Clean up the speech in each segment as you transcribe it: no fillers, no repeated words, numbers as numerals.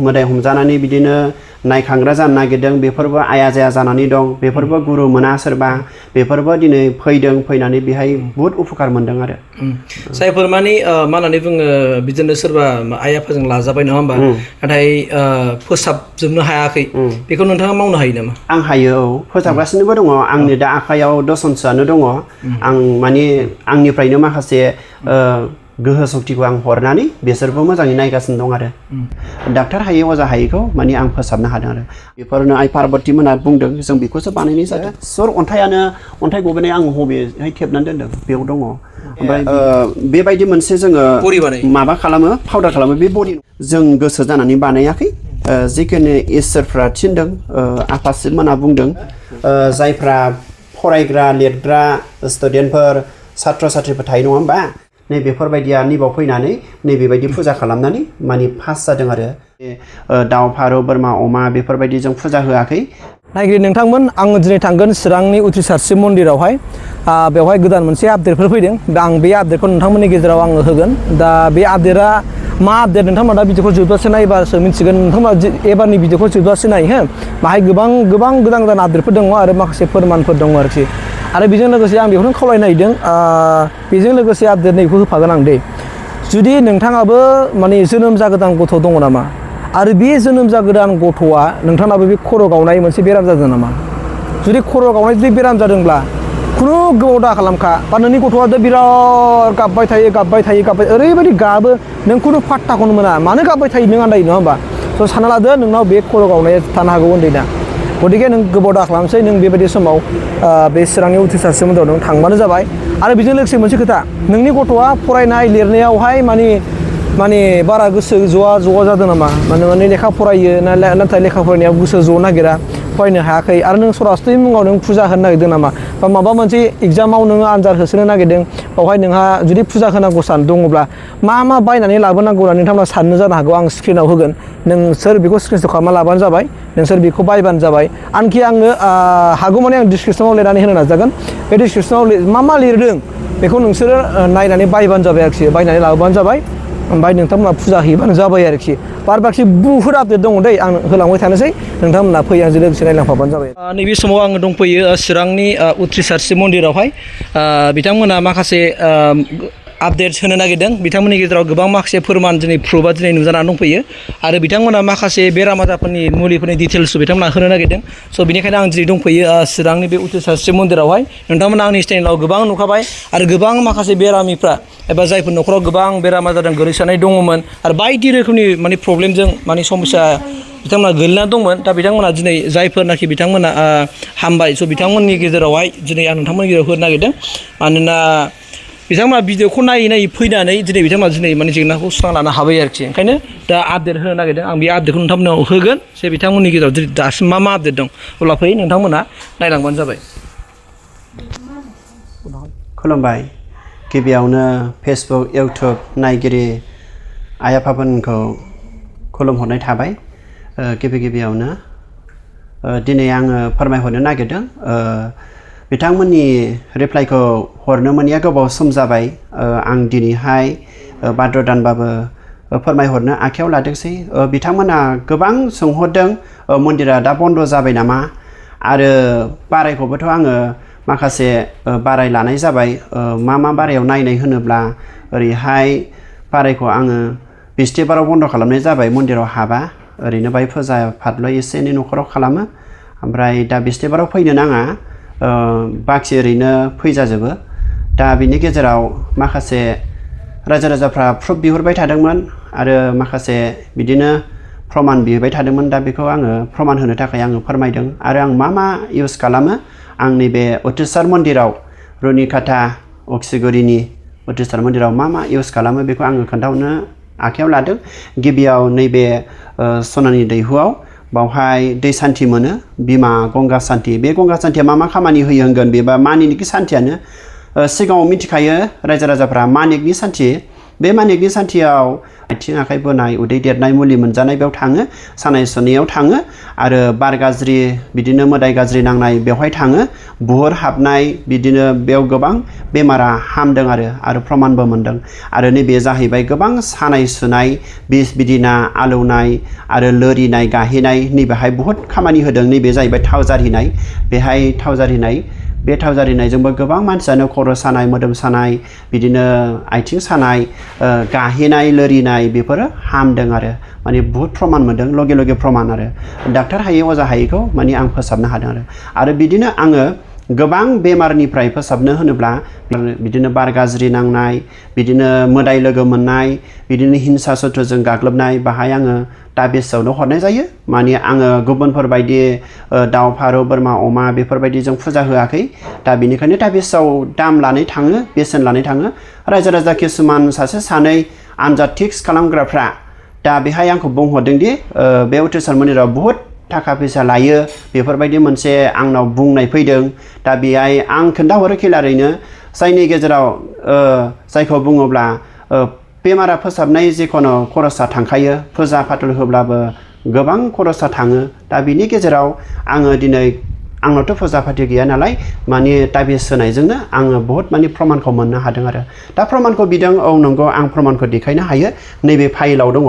मोदाय हमजानानै बिदिनो नायखांग्रा जानो नागिरदों बेफोरबो आया जाया जानानै दं बेफोरबो गुरु मोना सोरबा बेफोरबो दिनै फैनानै बेहाय बुहुत उपकार मोनदों आरो जायफोर माने मा होननानै बुङो बिदिनो सोरबा आइ आफाजों लाजाबाय नङा होमबा नाथाय फोसाबजोबनो हायाखै बेखौ नोंथाङा मावनो हायो नामा? आं हायो औ फोसाबगासिनोबो दङ आंनि दा आखायाव दसनसोआनो दङ आं माने आंनिफ्रायनो माखासे गोहो सक्तिखौ आं हरनानै बिसोरबो मोजाङै नायगासिनो दं आरो डाक्टार हायै अजा हायैखौ माने आं फोसाबनो हादों आरो बेफोरनो आइ पार्बती मोनहा बुंदों जों बेखौसो बानायनाय जादों सोर अन्थाइ गबोनाय आं हबेहाय थेबनानै दोनदों बेयाव दङ ओमफ्राय बेबायदि मोनसे जोङो माबा खालामो पाउडार खालामो बे बडि जों गोसो जानानै बानायाखै जिखुनु इसोरफ्रा थिनदों आफासिल मोनहा बुंदों जायफ्रा फरायग्रा लिरग्रा स्टुडेन्टफोर सात्र साथ्रिफोर थायो नङा होमबा नै बेफोरबायदिया नैबाव फैनानै नैबेबायदि फुजा खालामनानै माने पास जादों आरो दाउ फारौ बोरमा अमा बेफोरबायदि जों फुजा होआखै नायगिरि नोंथांमोन आङो दिनै थांगोन चिरांनि उथ्रिसार शिव मन्दिरावहाय बेवहाय गोदान मोनसे आपडेटफोर फैदों दा आं बे आपडेटखौ नोंथांमोननि गेजेराव आङो होगोन दा बे आपडेटआ मा आपडेट नोंथांमोना दा भिडिअखौ जोबजासे नायबासो मिथिगोन नोंथांमोना एबारनि भिडिअखौ जोबजासे नाय हो बाहाय गोबां गोदान आपडेटफोर दङ आरो माखासे फोरमानफोर दङ आरोखि आरो बेजों लोगोसे आं बेखौनो खावलायनो नागिरदों बेजों लोगोसे आपडेट नैखौ होफागोन आं दे जुदि नोंथाङाबो माने जोनोम जागोदान गथ' दङ नामा आरो बे जोनोम जागोदान गथ'आ नोंथांनाबो बे खर' गावनाय मोनसे बेराम जादों नामा जुदि खर' गावनाय जुदि बेराम जादोंब्ला खुनु गोबाव दा खालामखा बा नोंनि गथ'आ बिराद गाबबाय थायो ओरैबायदि गाबो नों खुनु फात्ताखौनो मोना मानो गाबबाय थायो नों आन्दायो नङा होमबा स' सानना लादो नोंनाव बे खर' गावनाया थानो हागौ उन्दैना गतिके नों गोबाव दा खालामसै नों बेबायदि समाव बे चिरांनि उथ्रिसार शिव मन्दिराव नों थांबानो जाबाय आरो बेजों लोगोसे मोनसे खोथा नोंनि गथ'आ फरायनाय लिरनायावहाय माने बारा गोसो ज'आ जादों नामा माने लेखा फरायो नाथाय लेखा फरायनायाव गोसो ज'नो नागिरा फरायनो हायाखै आरो नों सरासति मुङाव नों फुजा होनो नागिरदों नामा बा माबा मोनसे एग्जामाव नोङो आनजाद होसोनो नागिरदों बावहाय नोंहा जुदि फुजा होनांगौ दङब्ला मा बायनानै लाबोनांगौ होननानै नोंथांमोना साननो जानो हागौ आं स्क्रिनाव होगोन नोंसोर बेखौ स्क्रिनशट खालामना लाबानो जाबाय नोंसोर बेखौ बायबानो जाबाय आनखि आङो हागौमानि आं डिसक्रिपसनाव लिरनानै होनो नाजागोन बे डिसक्रिपसनाव मा लिरदों बेखौ नोंसोरो नायनानै बायबानो जाबाय आरोखि बायनानै लाबोबानो जाबाय ओमफ्राय नोंथांमोना फुजा हैबानो जाबाय आरोखि बाखि बुहुद आपडेट दङ दै आं होलांबाय थानोसै नोंथांमोना फै आंजों लोगोसे नायलांफाबानो जाबाय नैबे समाव आङो दंफैयो चिरांनि उथ्रिसार शिव मन्दिरावहाय बिथांमोना माखासे आपडेट्स होनो नागिरदों बिथांमोननि गेजेराव गोबां माखासे फोरमान दिनै प्रुफआ दिनै नुजानानै दंफैयो आरो बिथांमोना माखासे बेराम आजारफोरनि मुलिफोरनि डिटेल्स बिथांमोना होनो नागिरदों स' बेनिखायनो आं दिनै दंफैयो चिरांनि बे उथ्रिसार शिव मन्दिरावहाय नोंथांमोना आंनि चेनेलाव गोबां नुखाबाय आरो गोबां माखासे बेरामिफ्रा एबा जायफोर न'खराव गोबां बेराम आजारजों गोलैसोनाय दङमोन आरो बायदि रोखोमनि माने प्रब्लेमजों माने समस्या बिथांमोना गोलैना दंमोन दा बिथांमोना दिनै जायफोरनाखि बिथांमोना हामबाय स' बिथांमोननि गेजेरावहाय दिनै आं नोंथांमोननि गेजेराव होनो नागिरदों मानोना बिथांमोना भिडिअखौ नायै फैनानै दिनै माने जेंनाखौ सुस्रांना लानो हाबाय आरोखि ओंखायनो दा आपडेट होनो नागिरदों आं बे आपडेटखौ नोंथांमोनाव होगोन जे बिथांमोननि गेजेराव दासिम मा आपडेट दं अब्ला फै नोंथांमोना नायलांबानो जाबाय खुलुमबाय गिबियावनो फेसबुक इउटुब नायगिरि आइ आफामोनखौ खुलुमहरनाय थाबाय गिबियावनो दिनै आङो फोरमायहरनो नागिरदों बिथांमोननि रिप्लाइखौ हरनो मोनैया गोबाव सम जाबाय आं दिनैहाय भाद्र दानबाबो फोरमायहरनो आखायाव लादोंसै बिथांमोना गोबां सोंहरदों मन्दिरा दा बन्द जाबाय नामा आरो बारायखौबोथ' आङो माखासे बाराय लानाय जाबाय मा बारायाव नायनाय होनोब्ला ओरैहाय बारायखौ आङो बिस्थिबाराव बन्द खालामनाय जाबाय मन्दिराव हाबा ओरैनो बाय फुजा फाथल' एसे एनै न'खराव खालामो ओमफ्राय दा बिस्थिबाराव फैनो नाङा बाखि ओरैनो फैजाजोबो दा बिनि गेजेराव माखासे रायजो राजाफ्रा प्रुफ बिहरबाय थादोंमोन आरो माखासे बिदिनो प्रमान बिहरबाय थादोंमोन दा बेखौ आङो प्रमान होनो थाखाय आङो फोरमायदों आरो आं मा इउज खालामो आं नैबे उथ्रिसार मन्दिराव रुनिकाटा अक्सिगुरिनि उथ्रिसार मन्दिराव मा इउज खालामो बेखौ आङो खोन्थाहरनो आखायाव लादों गिबियाव नैबे सनानि दैहुआव बावहाय दै सान्थि मोनो बिमा गंगा सान्थि बे गंगा सान्थिया मा खामानि होयो होनगोन बेबा मानिकनि सान्थियानो सिगाङाव मिथिखायो रायजो राजाफ्रा मानिकनि सान्थि बे मानिकनि सान्थियाव आथिं आखाइ बोनाय उदै देरनाय मुलि मोनजानाय बेयाव थाङो सानाय सुनायाव थाङो आरो बार गाज्रि बिदिनो मोदाय गाज्रि नांनाय बेवहाय थाङो बुहर हाबनाय बिदिनो बेयाव गोबां बेमारा हामदों आरो प्रमानबो मोनदों आरो नैबे जाहैबाय गोबां सानाय सुनाय बिस बिदिना आलौनाय आरो लोरिनाय गाहेनाय नैबेहाय बहुद खामानि होदों नैबे जाहैबाय थाव जारिनाय बेहाय थाव जारिनाय बे थाव जारिनायजोंबो गोबां मानसियानो खर' सानाय मोदोम सानाय बिदिनो आथिं सानाय गाहेनाय लोरिनाय बेफोरो हामदों आरो माने बुहुद प्रमान मोनदों लगे लगे प्रमान आरो डाक्टार हायै अजा हायैखौ माने आं फोसाबनो हादों आरो बिदिनो आङो गोबां बेमारनिफ्राय फोसाबनो होनोब्ला बिदिनो बार गाज्रि नांनाय बिदिनो मोदाय लोगो मोननाय बिदिनो हिंसा सत्रजों गाग्लोबनाय बाहाय आङो ताबिसावनो हरनाय जायो माने आङो गुबुनफोरबायदि दाउ फारौ बोरमा अमा बेफोरबायदिजों फुजा होआखै दा बेनिखायनो ताबिसाव दाम लानाय थाङो बेसेन लानाय थाङो रायजो राजा किसुमान सासे सानै आनजाद फिक्स खालामग्राफ्रा दा बेहाय आंखौ बुंहरदोंदि बे उथ्रिसार मन्दिराव बहुद थाखा फैसा लायो बेफोरबायदि मोनसे आंनाव बुंनाय फैदों दा बेहाय आं खोन्थाहरो खिलारैनो जायनि गेजेराव जायखौ बुङोब्ला बेमारा फोसाबनाय जिखुनु खरसा थांखायो फुजा फाथल होब्लाबो गोबां खरसा थाङो दा बिनि गेजेराव आङो दिनै आंनावथ' फुजा फाथि गैया नालाय माने ताबिस होनायजोंनो आङो बहुत माने प्रमानखौ मोननो हादों आरो दा प्रमानखौ बिदों औ नंगौ आं प्रमानखौ देखायनो हायो नैबे फाइलाव दङ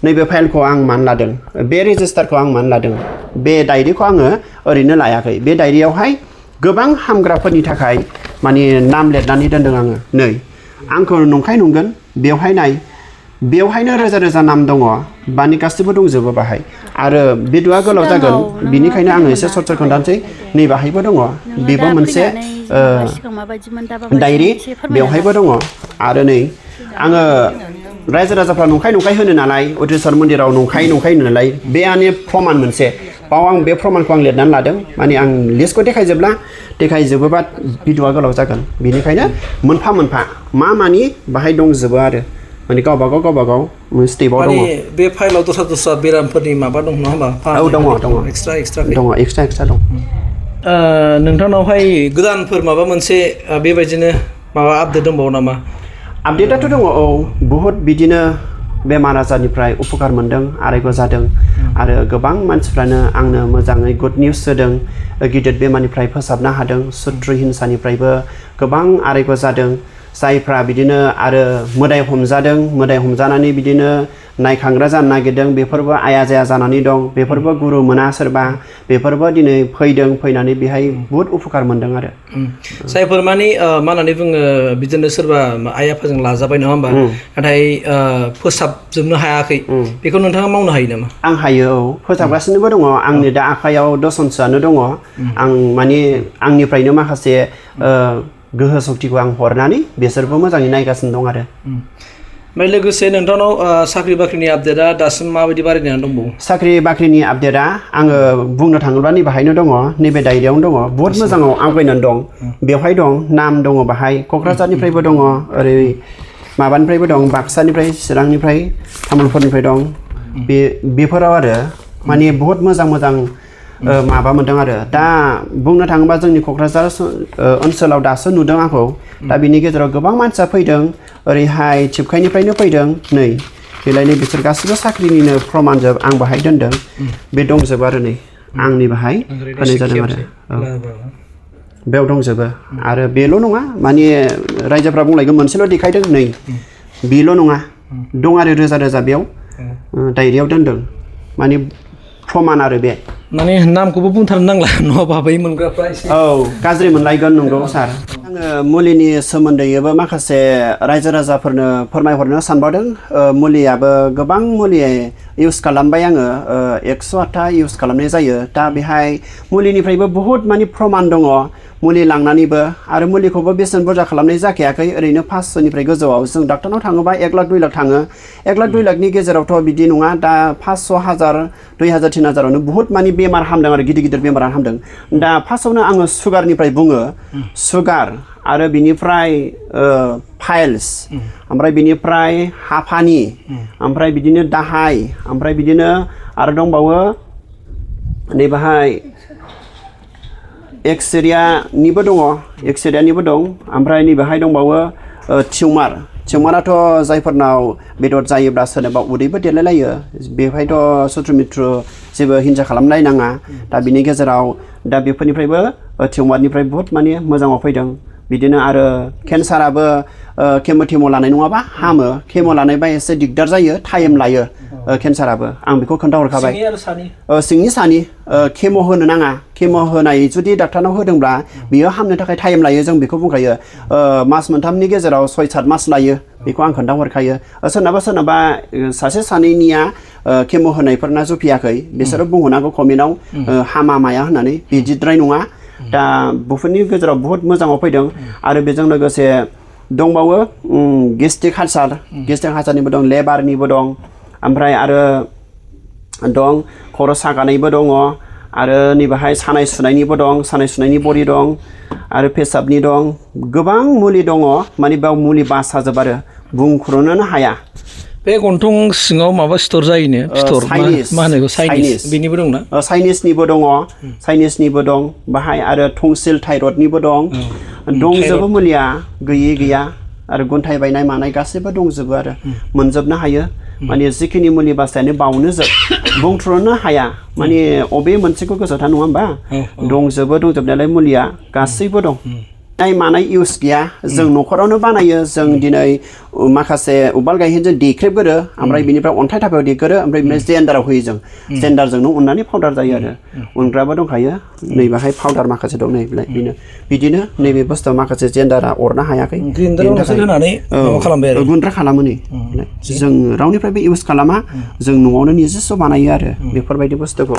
नैबे फाइलखौ आं मानो लादों बे रेजिस्टारखौ आं मानो लादों बे डायरिखौ आङो ओरैनो लायाखै बे डायरियावहाय गोबां हामग्राफोरनि थाखाय माने नाम लिरनानै दोनदों आङो नै आंखौ नंखाय नंगोन बेवहाय नाय बेवहायनो रोजा रोजा नाम दङ बानि गासिबो दंजोबो बाहाय आरो भिडिअआ गोलाव जागोन बिनिखायनो आङो एसे सर्ट खोन्थानोसै नै बाहायबो दङ बेबो मोनसे डायरि बेवहायबो दङ आरो नै आङो रायजो राजाफ्रा नंखाय होनो नालाय उथ्रिसार मन्दिराव नंखाय होनो नालाय बेआनो प्रमान मोनसे बाव आं बे प्रमानखौ आं लिरनानै लादों माने आं लिस्टखौ देखायजोबोबा भिडिअआ गोलाव जागोन बेनिखायनो मोनफा मोनफा मानि बाहाय दंजोबो आरो माने गावबागाव स्टेपआव दङ बे फाइलाव दस्रा बेरामफोरनि माबा दं नङा होमबा औ दङ एक्सट्रा दङ एक्सट्रा दं नोंथांनावहाय गोदानफोर माबा मोनसे बेबायदिनो माबा आपडेट दंबावो नामा आपडेटआथ' दङ औ बहुद बिदिनो बेमार आजारनिफ्राय उपकार मोनदों आरायग' जादों आरो गोबां मानसिफ्रानो आंनो मोजाङै गुड निउस होदों गिदिर बेमारनिफ्राय फोसाबनो हादों सुद्रु हिंसानिफ्रायबो गोबां आरायग' जादों जायफ्रा बिदिनो आरो मोदाय हमजानानै बिदिनो नायखांग्रा जानो नागिरदों बेफोरबो आया जाया जानानै दं बेफोरबो गुरु मोना सोरबा बेफोरबो दिनै फैनानै बेहाय बुहुद उपकार मोनदों आरो जायफोर माने मा होननानै बुङो बिदिनो सोरबा आइ आफाजों लाजाबाय नङा होमबा नाथाय फोसाबजोबनो हायाखै बेखौ नोंथाङा मावनो हायो नामा आं हायो औ फोसाबगासिनोबो दङ आंनि दा आखायाव दसनसोआनो दङ आं माने आंनिफ्रायनो माखासे गोहो सक्तिखौ आं हरनानै बिसोरबो मोजाङै नायगासिनो दं आरो ओमफ्राय लोगोसे नोंथांनाव साख्रि बाख्रिनि आपडेटआ दासिम माबायदि बारायनानै दंबावो साख्रि बाख्रिनि आपडेटआ आङो बुंनो थाङोब्ला नै बाहायनो दङ नैबे डायरियावनो दङ बुहुद मोजाङाव आवगायनानै दं बेवहाय दं नाम दङ बाहाय क'क्राझारनिफ्रायबो दङ ओरै माबानिफ्रायबो दं बाक्सानिफ्राय चिरांनिफ्राय तामुलपुरनिफ्राय दं बेफोराव आरो माने बुहुद मोजां माबा मोनदों आरो दा बुंनो थाङोबा जोंनि क'क्राझार ओनसोलाव दासो नुदों आंखौ दा बिनि गेजेराव गोबां मानसिया फैदों ओरैहाय थिपखायनिफ्रायनो फैदों नै बेलायनो बिसोर गासिबो साख्रिनिनो प्रमानजोब आं बाहाय दोनदों बे दंजोबो आरो नै आंनि बाहाय होनाय जादों आरो बेयाव दंजोबो आरो बेल' नङा माने रायजोफ्रा बुंलायगोन मोनसेल' देखायदों नै बेल' नङा दं आरो रोजा बेयाव डायरियाव दोनदों माने प्रमान आरो बे माने नामखौबो बुंथारनो नांला नङाबा बै मोनग्राफ्रा औ गाज्रि मोनलायगोन नंगौ सार आङो मुलिनि सोमोन्दैबो माखासे रायजो राजाफोरनो फोरमायहरनो सानबावदों मुलियाबो गोबां मुलि इउज खालामबाय आङो 108था इउज खालामनाय जायो दा बेहाय मुलिनिफ्रायबो बहुद माने प्रमान दङ मुलि लांनानैबो आरो मुलिखौबो बेसेन बुरजा खालामनाय जाखायाखै ओरैनो 500निफ्राय गोजौआव जों डाक्टारनाव थाङोबा 1 लाख 2 लाख थाङो 1 लाख 2 लाखनि गेजेरावथ' बिदि नङा दा 500 1000 2000 3000आवनो बुहुद माने बेमार हामदों आरो गिदिर बेमार हामदों दा फार्स्टआवनो आङो सुगारनिफ्राय बुङो सुगार आरो बिनिफ्राय फाइल्स ओमफ्राय बिनिफ्राय हापानि ओमफ्राय बिदिनो दाहाय ओमफ्राय बिदिनो आरो दंबावो नैबाहाय एक्सेरियानिबो दङ एक्सेरियानिबो दं ओमफ्राय नैबाहाय दंबावो टिउमार टिउमाराथ' जायफोरनाव बेदर जायोब्ला सोरनोबा उदैबो देलायलायो बेवहायथ' सत्रु मित्रु जेबो हिंसा खालामलायनाङा दा बिनि गेजेराव दा बेफोरनिफ्रायबो टिउमारनिफ्राय बुहुत माने मोजाङाव फैदों बिदिनो आरो केन्साराबो केम' लानाय नङाबा हामो केम' लानायबा एसे दिगदार जायो टाइम लायो केन्साराबो आं बेखौ खोन्थाहरखाबाय सिंनि सानि केम' होनो नाङा केम' होनाय जुदि डाक्टारनाव होदोंब्ला बियो हामनो थाखाय टाइम लायो जों बेखौ बुंखायो मास मोनथामनि गेजेराव 6-7 मास लायो बेखौ आं खोन्थाहरखायो सोरनाबा सासे सानैनिया केम' होनायफोरना जुफियाखै बिसोरो बुंहरनांगौ कमेन्टआव हामा माया होननानै बिदिद्राय नङा दा बेफोरनि गेजेराव बुहुत मोजाङाव फैदों आरो बेजों लोगोसे दंबावो गेस्ट्रिक हालसारनिबो दं लेबारनिबो दं ओमफ्राय आरो दं खर' सागानायबो दङ आरो नैबेहाय सानाय सुनायनिबो दं सानाय सुनायनि बरि दं आरो पेसाबनि दं गोबां मुलि दङ माने बेयाव मुलि बासाजोब आरो बुंख्र'नोनो हाया बे गन्थं सिङाव माबा सिथर जायोनो फिथर मा होनो चाइनिस बेनिबो दंना चाइनिसनिबो दङ चाइनिसनिबो दं बाहाय आरो टंसिल थाइरडनिबो दं दंजोबो मुलिया गैयै गैया आरो गन्थाइ बायनाय मानाय गासैबो दंजोबो आरो मोनजोबनो हायो माने जिखिनि मुलि बासायानो बावनो बुंथ्र'नो हाया माने अबे मोनसेखौ गोसोआव था नङा होमबा दंजोबनायालाय मुलिया गासैबो दं मानाय इउस गैया जों न'खरावनो बानायो जों दिनै माखासे उवाल गायहेनजों देख्रेबगोरो ओमफ्राय बिनिफ्राय अन्थाइ थाफायाव देग्रो ओमफ्राय बिनिफ्राय जेन्डाराव होयो जों जेन्डारजोंनो उननानै पाउडार जायो आरो उनग्राबो दंखायो नैबाहाय पाउडार माखासे दं नैबेलाय बिदिनो नैबे बुस्थुआव माखासे जेन्डारा अरनो हायाखै गुन्द्रा खालामो नै जों रावनिफ्रायबो इउस खालामा जों न'आवनो निजेस्स' बानायो आरो बेफोरबायदि बुस्थुखौ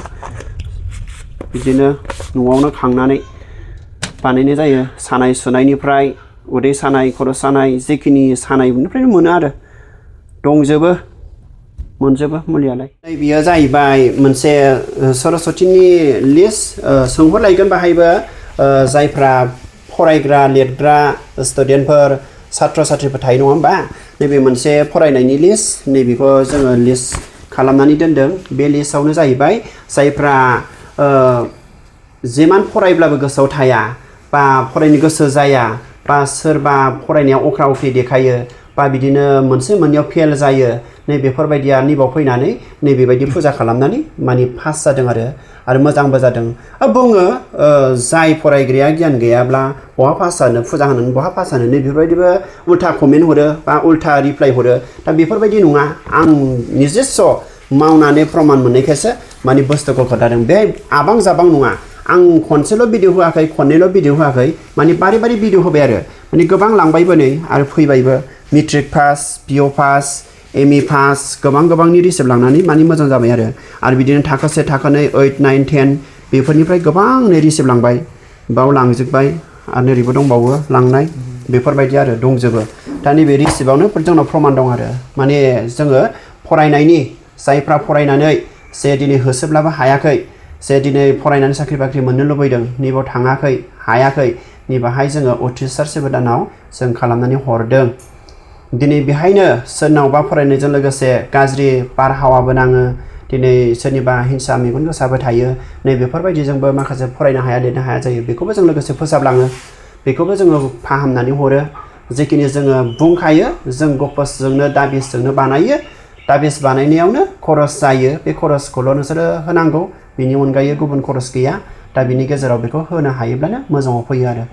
बिदिनो न'आवनो खांनानै बानायनाय जायो सानाय सुनायनिफ्राय उदै सानाय खर' सानाय जेखिनि सानायनिफ्रायनो मोनो आरो मोनजोबो मुलियालाय बेयो जाहैबाय मोनसे सरस्वतीनि लिस्ट सोंहरलायगोन बाहायबो जायफ्रा फरायग्रा लिरग्रा स्टुडेन्टफोर सात्र साथ्रिफोर थायो नङा होमबा नैबे मोनसे फरायनायनि लिस्ट नैबेखौ जोङो लिस्ट खालामनानै दोनदों बे लिस्टआवनो जाहैबाय जायफ्रा जिमान फरायब्लाबो गोसोआव थाया बा फरायनो गोसो जाया बा सोरबा फरायनायाव अख्रा अख्रि देखायो बा बिदिनो मोनसे मोननैयाव फेल जायो नै बेफोरबायदिया नैबाव फैनानै नैबेबायदि फुजा खालामनानै माने पास जादों आरो मोजांबो जादों बुङो जाय फरायग्राया गियान गैयाब्ला बहा पास जानो फुजा होनानै बहा पास जानो नै बेफोरबायदिबो उल्था कमेन्ट हरो बा उल्था रिप्लाय हरो दा बेफोरबायदि नङा आं निजेस्स' मावनानै प्रमान मोननायखायसो माने बुस्थुखौ खोन्थादों बे आबां जाबां नङा आं खनसेल' भिडिअ होआखै खननैल' भिडिअ होआखै माने बारे भिडिअ होबाय आरो माने गोबां लांबायबो नै आरो फैबायबो मेट्रिक पास पिअ पास एम इ पास गोबांनि रिसिप्ट लांनानै माने मोजां जाबाय आरो बिदिनो थाखो 1 थाखो 2 8 9 10 बेफोरनिफ्राय गोबांनो रिसिप्ट लांबाय बाव लांजोबबाय आरो ओरैबो दंबावो लांनाय बेफोरबायदि आरो दंजोबो दा नैबे रिसिप्टआवनो जोंनाव प्रमान दं आरो माने जोङो फरायनायनि जायफ्रा फरायनानै जे दिनै होसोब्लाबो हायाखै जे दिनै फरायनानै साख्रि बाख्रि मोननो लुबैदों नैबाव थाङाखै हायाखै नैबाहाय जोङो उथ्रिसार सेबोदानाव जों खालामनानै हरदों दिनै बेहायनो सोरनावबा फरायनायजों लोगोसे गाज्रि बारहावाबो नाङो दिनै सोरनिबा हिंसा मेगन गोसाबो थायो नै बेफोरबायदिजोंबो माखासे फरायनो हाया लिरनो हाया जायो बेखौबो जों लोगोसे फोसाबलाङो बेखौबो जोङो फाहामनानै हरो जेखिनि जोङो बुंखायो जों गपसजोंनो दाबिसजोंनो बानायो दाबिस बानायनायावनो खरस जायो बे खरसखौल' नोंसोरो होनांगौ बेनि अनगायै गुबुन खरस गैया दा बिनि गेजेराव बेखौ होनो हायोब्लानो मोजाङाव फैयो आरो